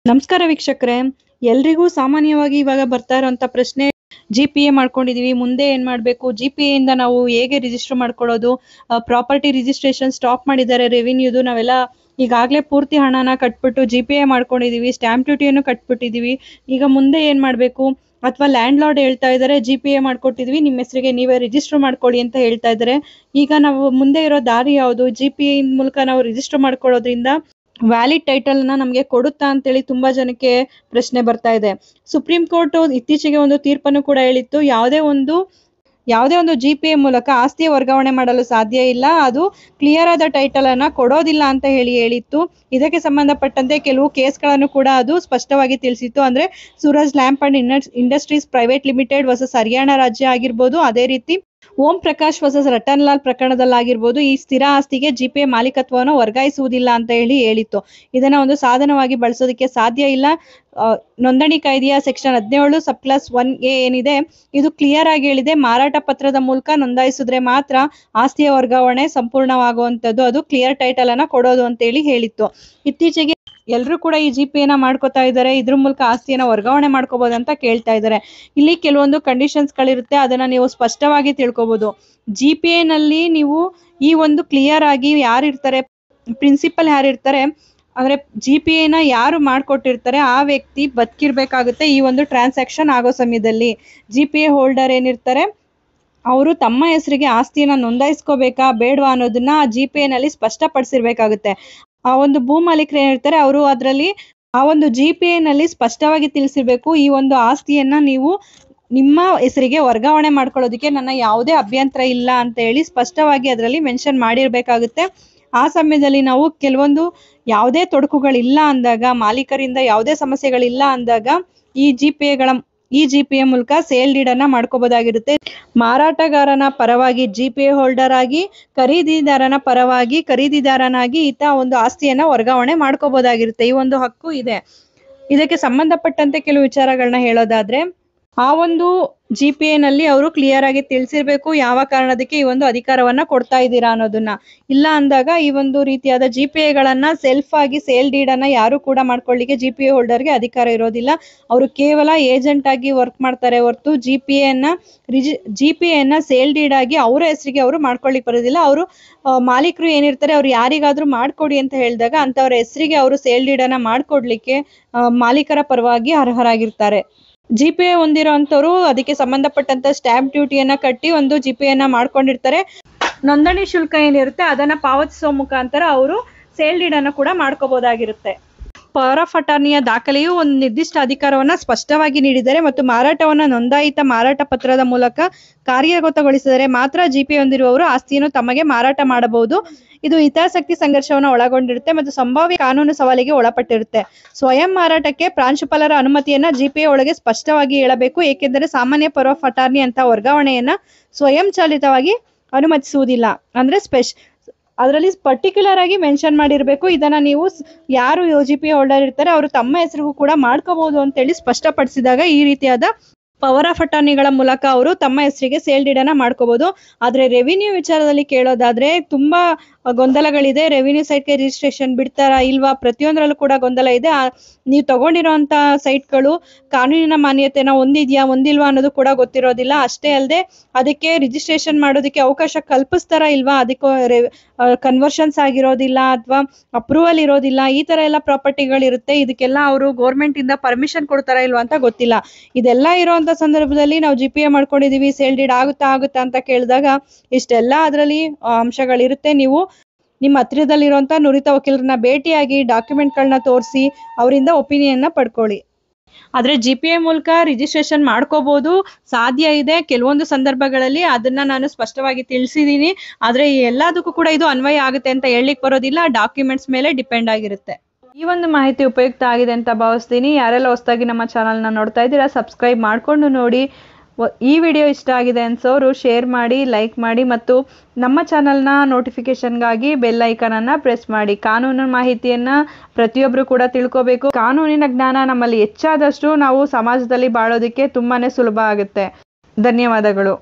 ನಮಸ್ಕಾರ ವೀಕ್ಷಕರೇ, ಎಲ್ರಿಗೂ ಸಾಮಾನ್ಯವಾಗಿ ಇವಾಗ ಬರ್ತಾ ಇರೋಂಥ ಪ್ರಶ್ನೆ, GPA ಮಾಡ್ಕೊಂಡಿದೀವಿ, ಮುಂದೆ ಏನ್ ಮಾಡಬೇಕು, GPA ಇಂದ ನಾವು ಹೇಗೆ ರಿಜಿಸ್ಟರ್ ಮಾಡ್ಕೊಳ್ಳೋದು, ಪ್ರಾಪರ್ಟಿ ರಿಜಿಸ್ಟ್ರೇಷನ್ ಸ್ಟಾಪ್ ಮಾಡಿದ್ದಾರೆ ರೆವಿನ್ಯೂದು, ನಾವೆಲ್ಲ ಈಗಾಗಲೇ ಪೂರ್ತಿ ಹಣನ ಕಟ್ಬಿಟ್ಟು GPA ಮಾಡ್ಕೊಂಡಿದೀವಿ, ಸ್ಟ್ಯಾಂಪ್ ಡ್ಯೂಟಿಯನ್ನು ಕಟ್ಬಿಟ್ಟಿದೀವಿ, ಈಗ ಮುಂದೆ ಏನ್ ಮಾಡಬೇಕು, ಅಥವಾ ಲ್ಯಾಂಡ್ ಲಾರ್ಡ್ ಹೇಳ್ತಾ ಇದ್ದಾರೆ GPA ಮಾಡ್ಕೊಟ್ಟಿದೀವಿ, ನಿಮ್ಮ ಹೆಸರಿಗೆ ನೀವೇ ರಿಜಿಸ್ಟರ್ ಮಾಡ್ಕೊಳ್ಳಿ ಅಂತ ಹೇಳ್ತಾ ಇದ್ದಾರೆ. ಈಗ ನಾವು ಮುಂದೆ ಇರೋ ದಾರಿ ಯಾವುದು, GPA ಮೂಲಕ ನಾವು ರಿಜಿಸ್ಟರ್ ಮಾಡ್ಕೊಳ್ಳೋದ್ರಿಂದ ವ್ಯಾಲಿಡ್ ಟೈಟಲ್ ನ ನಮಗೆ ಕೊಡುತ್ತಾ ಅಂತೇಳಿ ತುಂಬಾ ಜನಕ್ಕೆ ಪ್ರಶ್ನೆ ಬರ್ತಾ ಇದೆ. ಸುಪ್ರೀಂ ಕೋರ್ಟ್ ಇತ್ತೀಚೆಗೆ ಒಂದು ತೀರ್ಪನ್ನು ಕೂಡ ಹೇಳಿತ್ತು, ಯಾವುದೇ ಒಂದು GPA ಮೂಲಕ ಆಸ್ತಿಯ ವರ್ಗಾವಣೆ ಮಾಡಲು ಸಾಧ್ಯ ಇಲ್ಲ, ಅದು ಕ್ಲಿಯರ್ ಆದ ಟೈಟಲ್ ಅನ್ನ ಕೊಡೋದಿಲ್ಲ ಅಂತ ಹೇಳಿತ್ತು. ಇದಕ್ಕೆ ಸಂಬಂಧಪಟ್ಟಂತೆ ಕೆಲವು ಕೇಸ್ಗಳನ್ನು ಕೂಡ ಅದು ಸ್ಪಷ್ಟವಾಗಿ ತಿಳಿಸಿತ್ತು. ಅಂದ್ರೆ Suraj lamp and industries private limited versus Haryana ರಾಜ್ಯ ಆಗಿರ್ಬೋದು, ಅದೇ ರೀತಿ ಓಂ ಪ್ರಕಾಶ್ ವರ್ಸಸ್ ರತನ್ ಲಾಲ್ ಪ್ರಕರಣದಲ್ಲಾಗಿರ್ಬೋದು, ಈ ಸ್ಥಿರ ಆಸ್ತಿಗೆ GPA ಮಾಲೀಕತ್ವವನ್ನು ವರ್ಗಾಯಿಸುವುದಿಲ್ಲ ಅಂತ ಹೇಳಿತ್ತು. ಇದನ್ನ ಒಂದು ಸಾಧನವಾಗಿ ಬಳಸೋದಕ್ಕೆ ಸಾಧ್ಯ ಇಲ್ಲ. ನೋಂದಣಿ ಕಾಯ್ದೆಯ ಸೆಕ್ಷನ್ 17 ಸಬ್ ಕ್ಲಾಸ್ 1A ಏನಿದೆ, ಇದು ಕ್ಲಿಯರ್ ಆಗಿ ಹೇಳಿದೆ, ಮಾರಾಟ ಪತ್ರದ ಮೂಲಕ ನೋಂದಾಯಿಸಿದ್ರೆ ಮಾತ್ರ ಆಸ್ತಿಯ ವರ್ಗಾವಣೆ ಸಂಪೂರ್ಣವಾಗುವಂತದ್ದು, ಅದು ಕ್ಲಿಯರ್ ಟೈಟಲ್ ಅನ್ನ ಕೊಡೋದು ಅಂತ ಹೇಳಿತ್ತು. ಇತ್ತೀಚೆಗೆ ಎಲ್ಲರೂ ಕೂಡ ಈ GPA ನ ಮಾಡ್ಕೋತಾ ಇದ್ದಾರೆ, ಇದ್ರ ಮೂಲಕ ಆಸ್ತಿಯನ್ನ ವರ್ಗಾವಣೆ ಮಾಡ್ಕೋಬಹುದು ಅಂತ ಕೇಳ್ತಾ ಇದ್ದಾರೆ. ಇಲ್ಲಿ ಕೆಲವೊಂದು ಕಂಡೀಷನ್ಸ್ ಗಳಿರುತ್ತೆ, ಅದನ್ನ ನೀವು ಸ್ಪಷ್ಟವಾಗಿ ತಿಳ್ಕೊಬಹುದು. GPA ನಲ್ಲಿ ನೀವು ಈ ಒಂದು ಕ್ಲಿಯರ್ ಆಗಿ ಯಾರಿರ್ತಾರೆ, ಪ್ರಿನ್ಸಿಪಲ್ ಯಾರಿರ್ತಾರೆ, ಅಂದ್ರೆ GPA ನ ಯಾರು ಮಾಡ್ಕೊಟ್ಟಿರ್ತಾರೆ ಆ ವ್ಯಕ್ತಿ ಬದುಕಿರ್ಬೇಕಾಗುತ್ತೆ. ಈ ಒಂದು ಟ್ರಾನ್ಸಾಕ್ಷನ್ ಆಗೋ ಸಮಯದಲ್ಲಿ GPA ಹೋಲ್ಡರ್ ಏನಿರ್ತಾರೆ ಅವರು ತಮ್ಮ ಹೆಸರಿಗೆ ಆಸ್ತಿಯನ್ನ ನೋಂದಾಯಿಸ್ಕೋಬೇಕಾ ಬೇಡವಾ ಅನ್ನೋದನ್ನ GPA ನಲ್ಲಿ ಸ್ಪಷ್ಟಪಡಿಸಿರ್ಬೇಕಾಗುತ್ತೆ. ಆ ಒಂದು ಭೂ ಮಾಲೀಕರು ಏನಿರ್ತಾರೆ ಅವರು ಅದರಲ್ಲಿ ಆ ಒಂದು GPA ನಲ್ಲಿ ಸ್ಪಷ್ಟವಾಗಿ ತಿಳಿಸಿರ್ಬೇಕು, ಈ ಒಂದು ಆಸ್ತಿಯನ್ನ ನೀವು ನಿಮ್ಮ ಹೆಸರಿಗೆ ವರ್ಗಾವಣೆ ಮಾಡ್ಕೊಳ್ಳೋದಕ್ಕೆ ನನ್ನ ಯಾವುದೇ ಅಭ್ಯಂತರ ಇಲ್ಲ ಅಂತ ಹೇಳಿ ಸ್ಪಷ್ಟವಾಗಿ ಅದರಲ್ಲಿ ಮೆನ್ಷನ್ ಮಾಡಿರ್ಬೇಕಾಗುತ್ತೆ. ಆ ಸಮಯದಲ್ಲಿ ನಾವು ಕೆಲವೊಂದು ಯಾವುದೇ ತೊಡಕುಗಳಿಲ್ಲ ಅಂದಾಗ, ಮಾಲೀಕರಿಂದ ಯಾವುದೇ ಸಮಸ್ಯೆಗಳಿಲ್ಲ ಅಂದಾಗ ಈ GPA ಮೂಲಕ ಸೇಲ್ ಡೀಡ್ ಅನ್ನ ಮಾಡ್ಕೋಬಹುದಾಗಿರುತ್ತೆ. ಮಾರಾಟಗಾರನ ಪರವಾಗಿ GPA ಹೋಲ್ಡರ್ ಆಗಿ, ಖರೀದಿದಾರನ ಪರವಾಗಿ ಖರೀದಿದಾರನಾಗಿ ಈತ ಒಂದು ಆಸ್ತಿಯನ್ನ ವರ್ಗಾವಣೆ ಮಾಡ್ಕೋಬಹುದಾಗಿರುತ್ತೆ. ಈ ಒಂದು ಹಕ್ಕು ಇದೆ. ಇದಕ್ಕೆ ಸಂಬಂಧಪಟ್ಟಂತೆ ಕೆಲವು ವಿಚಾರಗಳನ್ನ ಹೇಳೋದಾದ್ರೆ, ಆ ಒಂದು GPA ನಲ್ಲಿ ಅವರು ಕ್ಲಿಯರ್ ಆಗಿ ತಿಳಿಸಿರ್ಬೇಕು ಯಾವ ಕಾರಣದಕ್ಕೆ ಈ ಒಂದು ಅಧಿಕಾರವನ್ನ ಕೊಡ್ತಾ ಇದ್ದೀರಾ ಅನ್ನೋದನ್ನ. ಇಲ್ಲ ಅಂದಾಗ ಈ ಒಂದು ರೀತಿಯಾದ GPA ಗಳನ್ನ ಸೆಲ್ಫ್ ಆಗಿ ಸೇಲ್ ಡೀಡ್ ಅನ್ನ ಯಾರು ಕೂಡ ಮಾಡ್ಕೊಳ್ಳಿಕ್ಕೆ GPA ಹೋಲ್ಡರ್ಗೆ ಅಧಿಕಾರ ಇರೋದಿಲ್ಲ. ಅವರು ಕೇವಲ ಏಜೆಂಟ್ ಆಗಿ ವರ್ಕ್ ಮಾಡ್ತಾರೆ ಹೊರತು GPA ನ ಸೇಲ್ ಡೀಡ್ ಆಗಿ ಅವರ ಹೆಸರಿಗೆ ಅವರು ಮಾಡ್ಕೊಳ್ಳಿಕ್ ಬರೋದಿಲ್ಲ. ಅವರು ಮಾಲೀಕರು ಏನಿರ್ತಾರೆ ಅವ್ರು ಯಾರಿಗಾದ್ರೂ ಮಾಡ್ಕೊಡಿ ಅಂತ ಹೇಳಿದಾಗ ಅಂತವ್ರ ಹೆಸರಿಗೆ ಅವರು ಸೇಲ್ ಡೀಡ್ ಅನ್ನ ಮಾಡ್ಕೊಡ್ಲಿಕ್ಕೆ ಮಾಲೀಕರ ಪರವಾಗಿ ಅರ್ಹರಾಗಿರ್ತಾರೆ. GPA ಹೊಂದಿರೋ ಅಂತವ್ರು ಅದಕ್ಕೆ ಸಂಬಂಧಪಟ್ಟಂತ ಸ್ಟ್ಯಾಂಪ್ ಡ್ಯೂಟಿಯನ್ನ ಕಟ್ಟಿ ಒಂದು GPA ನ ಮಾಡ್ಕೊಂಡಿರ್ತಾರೆ. ನೋಂದಣಿ ಶುಲ್ಕ ಏನಿರುತ್ತೆ ಅದನ್ನ ಪಾವತಿಸೋ ಮುಖಾಂತರ ಅವರು ಸೇಲ್ ಡೀಡ್ ಅನ್ನ ಕೂಡ ಮಾಡ್ಕೋಬಹುದಾಗಿರುತ್ತೆ. ಪವರ್ ಆಫ್ ಅಟಾರ್ನಿಯ ದಾಖಲೆಯು ಒಂದು ನಿರ್ದಿಷ್ಟ ಅಧಿಕಾರವನ್ನ ಸ್ಪಷ್ಟವಾಗಿ ನೀಡಿದರೆ ಮತ್ತು ಮಾರಾಟವನ್ನ ನೋಂದಾಯಿತ ಮಾರಾಟ ಪತ್ರದ ಮೂಲಕ ಕಾರ್ಯಗತಗೊಳಿಸಿದರೆ ಮಾತ್ರ GPA ಹೊಂದಿರುವವರು ಆಸ್ತಿಯನ್ನು ತಮಗೆ ಮಾರಾಟ ಮಾಡಬಹುದು. ಇದು ಹಿತಾಸಕ್ತಿ ಸಂಘರ್ಷವನ್ನು ಒಳಗೊಂಡಿರುತ್ತೆ ಮತ್ತು ಸಂಭಾವ್ಯ ಕಾನೂನು ಸವಾಲಿಗೆ ಒಳಪಟ್ಟಿರುತ್ತೆ. ಸ್ವಯಂ ಮಾರಾಟಕ್ಕೆ ಪ್ರಾಂಶುಪಾಲರ ಅನುಮತಿಯನ್ನ GPA ಒಳಗೆ ಸ್ಪಷ್ಟವಾಗಿ ಹೇಳಬೇಕು, ಏಕೆಂದರೆ ಸಾಮಾನ್ಯ ಪವರ್ ಆಫ್ ಅಟಾರ್ನಿ ಅಂತ ವರ್ಗಾವಣೆಯನ್ನ ಸ್ವಯಂ ಚಾಲಿತವಾಗಿ ಅನುಮತಿಸುವುದಿಲ್ಲ. ಅಂದ್ರೆ ಅದರಲ್ಲಿ ಪರ್ಟಿಕ್ಯುಲರ್ ಆಗಿ ಮೆನ್ಷನ್ ಮಾಡಿರ್ಬೇಕು. ಇದನ್ನ ನೀವು ಯಾರು GPA ಹೋಲ್ಡರ್ ಇರ್ತಾರೆ ಅವರು ತಮ್ಮ ಹೆಸರಿಗೂ ಕೂಡ ಮಾಡ್ಕೋಬಹುದು ಅಂತೇಳಿ ಸ್ಪಷ್ಟಪಡಿಸಿದಾಗ ಈ ರೀತಿಯಾದ ಪವರ್ ಆಫ್ ಅಟಾರ್ನಿಗಳ ಮೂಲಕ ಅವರು ತಮ್ಮ ಹೆಸರಿಗೆ ಸೇಲ್ ಡೀಡ್ ಅನ್ನ ಮಾಡ್ಕೋಬಹುದು. ಆದ್ರೆ ರೆವಿನ್ಯೂ ವಿಚಾರದಲ್ಲಿ ಕೇಳೋದಾದ್ರೆ ತುಂಬಾ ಗೊಂದಲಗಳಿದೆ. ರೆವಿನ್ಯೂ ಸೈಟ್ಗೆ ರಿಜಿಸ್ಟ್ರೇಷನ್ ಬಿಡ್ತಾರಾ ಇಲ್ವಾ, ಪ್ರತಿಯೊಂದರಲ್ಲೂ ಕೂಡ ಗೊಂದಲ ಇದೆ. ನೀವು ತಗೊಂಡಿರೋಂತ ಸೈಟ್ಗಳು ಕಾನೂನಿನ ಮಾನ್ಯತೆನ ಹೊಂದಿಲ್ವಾ ಅನ್ನೋದು ಕೂಡ ಗೊತ್ತಿರೋದಿಲ್ಲ. ಅಷ್ಟೇ ಅಲ್ಲದೆ ಅದಕ್ಕೆ ರಿಜಿಸ್ಟ್ರೇಷನ್ ಮಾಡೋದಕ್ಕೆ ಅವಕಾಶ ಕಲ್ಪಿಸ್ತಾರಾ ಇಲ್ವಾ, ಅದಕ್ಕೆ ಕನ್ವರ್ಷನ್ಸ್ ಆಗಿರೋದಿಲ್ಲ ಅಥವಾ ಅಪ್ರೂವಲ್ ಇರೋದಿಲ್ಲ, ಈ ತರ ಎಲ್ಲ ಪ್ರಾಪರ್ಟಿಗಳು ಇರುತ್ತೆ. ಇದಕ್ಕೆಲ್ಲ ಅವರು ಗೌರ್ಮೆಂಟ್ ಇಂದ ಪರ್ಮಿಷನ್ ಕೊಡ್ತಾರಾ ಇಲ್ವಾ ಅಂತ ಗೊತ್ತಿಲ್ಲ. ಇದೆಲ್ಲ ಇರೋಂತ ಸಂದರ್ಭದಲ್ಲಿ ನಾವು GPA ಮಾಡ್ಕೊಂಡಿದೀವಿ, ಸೇಲ್ ಡೀಡ್ ಆಗುತ್ತಾ ಅಂತ ಕೇಳಿದಾಗ ಇಷ್ಟೆಲ್ಲ ಅದರಲ್ಲಿ ಅಂಶಗಳಿರುತ್ತೆ. ನೀವು ನಿಮ್ಮ ಹತ್ತಿರದಲ್ಲಿರುವಂತ ನುರಿತ ವಕೀಲರನ್ನ ಭೇಟಿಯಾಗಿ ಡಾಕ್ಯುಮೆಂಟ್ಗಳನ್ನ ತೋರಿಸಿ ಅವರಿಂದ ಒಪಿನಿಯನ್ ಪಡ್ಕೊಳ್ಳಿ. ಆದ್ರೆ GPA ಮೂಲಕ ರಿಜಿಸ್ಟ್ರೇಷನ್ ಮಾಡ್ಕೋಬಹುದು, ಸಾಧ್ಯ ಇದೆ ಕೆಲವೊಂದು ಸಂದರ್ಭಗಳಲ್ಲಿ, ಅದನ್ನ ನಾನು ಸ್ಪಷ್ಟವಾಗಿ ತಿಳಿಸಿದೀನಿ. ಆದ್ರೆ ಎಲ್ಲದಕ್ಕೂ ಕೂಡ ಇದು ಅನ್ವಯ ಆಗುತ್ತೆ ಅಂತ ಹೇಳಲಿಕ್ಕೆ ಬರೋದಿಲ್ಲ, ಡಾಕ್ಯುಮೆಂಟ್ಸ್ ಮೇಲೆ ಡಿಪೆಂಡ್ ಆಗಿರುತ್ತೆ. ಈ ಒಂದು ಮಾಹಿತಿ ಉಪಯುಕ್ತ ಆಗಿದೆ ಅಂತ ಭಾವಿಸ್ತೀನಿ. ಯಾರೆಲ್ಲ ಹೊಸದಾಗಿ ನಮ್ಮ ಚಾನಲ್ನ ನೋಡ್ತಾ ಇದ್ದೀರಾ ಸಬ್ಸ್ಕ್ರೈಬ್ ಮಾಡ್ಕೊಂಡು ನೋಡಿ. ಈ ವಿಡಿಯೋ ಇಷ್ಟ ಆಗಿದೆ ಅನ್ಸೋರು ಶೇರ್ ಮಾಡಿ, ಲೈಕ್ ಮಾಡಿ ಮತ್ತು ನಮ್ಮ ಚಾನಲ್ನ ನೋಟಿಫಿಕೇಶನ್ಗಾಗಿ ಬೆಲ್ ಐಕಾನ್ ಅನ್ನ ಪ್ರೆಸ್ ಮಾಡಿ. ಕಾನೂನು ಮಾಹಿತಿಯನ್ನ ಪ್ರತಿಯೊಬ್ಬರು ಕೂಡ ತಿಳ್ಕೋಬೇಕು. ಕಾನೂನಿನ ಜ್ಞಾನ ನಮ್ಮಲ್ಲಿ ಹೆಚ್ಚಾದಷ್ಟು ನಾವು ಸಮಾಜದಲ್ಲಿ ಬಾಳೋದಕ್ಕೆ ತುಂಬಾನೇ ಸುಲಭ ಆಗುತ್ತೆ. ಧನ್ಯವಾದಗಳು.